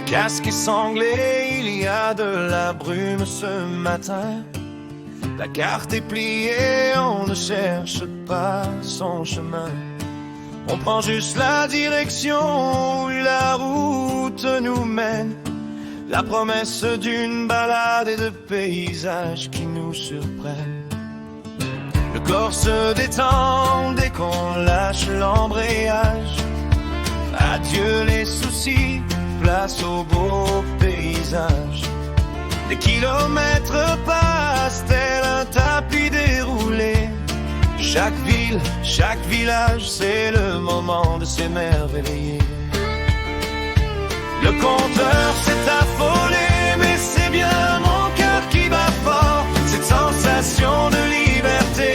Casque et sanglé, il y a de la brume ce matin. La carte est pliée, on ne cherche pas son chemin. On prend juste la direction où la route nous mène. La promesse d'une balade et de paysages qui nous surprennent. Le corps se détend dès qu'on lâche l'embrayage. Adieu les soucis, place au beau paysage. Des kilomètres passent tel un tapis déroulé. Chaque ville, chaque village, c'est le moment de s'émerveiller. Le compteur s'est affolé, mais c'est bien mon cœur qui bat fort. Cette sensation de liberté,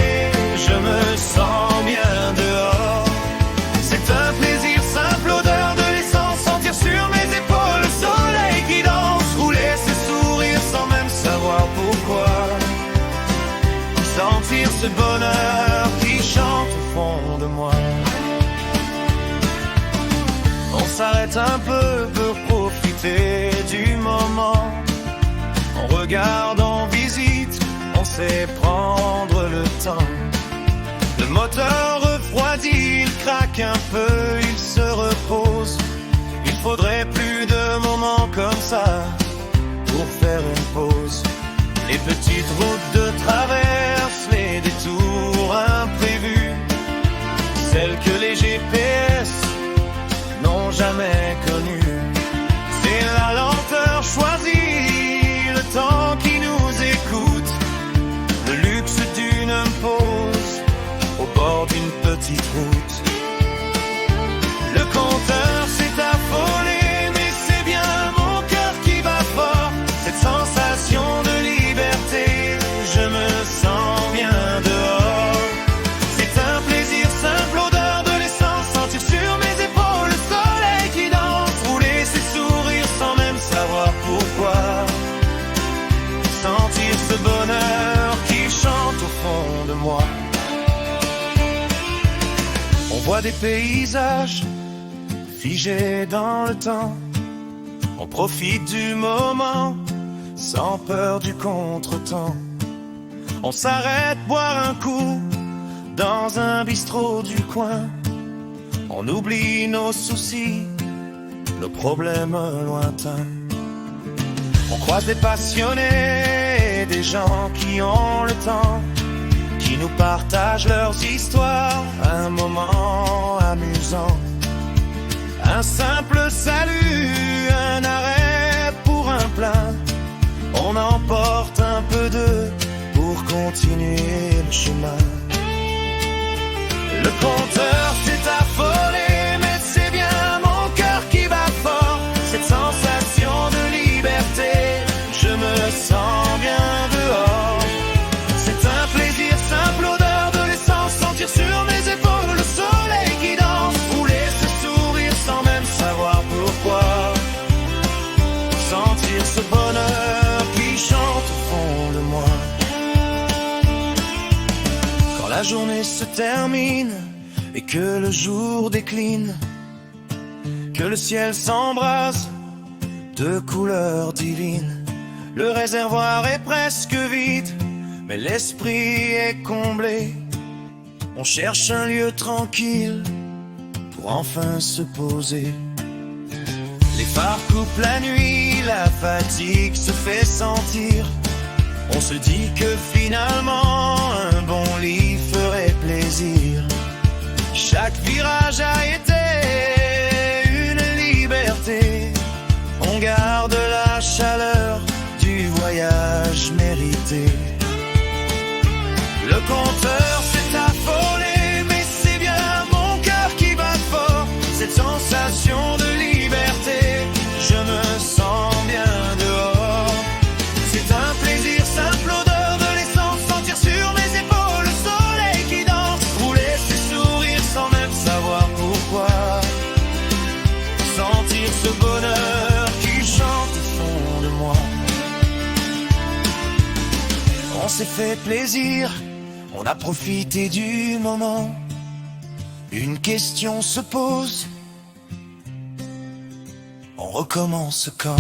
je me sens bien dehors. C'est un plaisir, simple odeur de l'essence, sentir sur mes épaules le soleil qui danse, rouler ses sourires sans même savoir pourquoi. Sentir ce bonheur qui chante au fond de moi. On s'arrête un peu pour profiter du moment. On regarde, on visite, on sait prendre le temps. Le moteur refroidit, il craque un peu, il se repose. Il faudrait plus de moments comme ça pour faire une pause. Les petites routes de traverse, les détours imprévus, celles que les GPS n'ont jamais connues. C'est la lenteur choisie, le temps qui nous écoute, le luxe d'une pause au bord d'une petite route. Le compteur s'est affolé, mais c'est bien mon cœur qui bat fort. Cette sensation de liberté, je me sens bien dehors. C'est un plaisir, simple odeur de l'essence, sentir sur mes épaules le soleil qui danse, rouler ses sourires sans même savoir pourquoi. Sentir ce bonheur qui chante au fond de moi. On voit des paysages figés dans le temps. On profite du moment sans peur du contretemps. On s'arrête boire un coup dans un bistrot du coin. On oublie nos soucis, nos problèmes lointains. On croise des passionnés, des gens qui ont le temps, qui nous partagent leurs histoires, un moment amusant. Un simple salut, un arrêt pour un plein. On emporte un peu d'eux pour continuer le chemin. Le compteur s'est affolé, mais c'est bien mon cœur qui bat fort. Cette sensation de liberté, je me sens bien dehors. C'est un plaisir, simple odeur de l'essence, sentir sur mes épaules le soleil qui danse, rouler ce sourire sans même savoir pourquoi. Sentir ce bonheur qui chante au fond de moi. Quand la journée se termine et que le jour décline, que le ciel s'embrase de couleurs divines, le réservoir est presque vide, mais l'esprit est comblé. On cherche un lieu tranquille pour enfin se poser. Les phares coupent la nuit, la fatigue se fait sentir. On se dit que finalement un bon lit ferait plaisir. Chaque virage a été une liberté. On garde la chaleur du voyage mérité. Le compteur s'est affolé, mais c'est bien mon cœur qui bat fort. Cette sensation de liberté, je me sens bien dehors. C'est un plaisir, simple odeur de l'essence, sentir sur mes épaules le soleil qui danse, rouler ses sourires sans même savoir pourquoi. Sentir ce bonheur qui chante au fond de moi. On s'est fait plaisir, on a profité du moment. Une question se pose. on recommence quand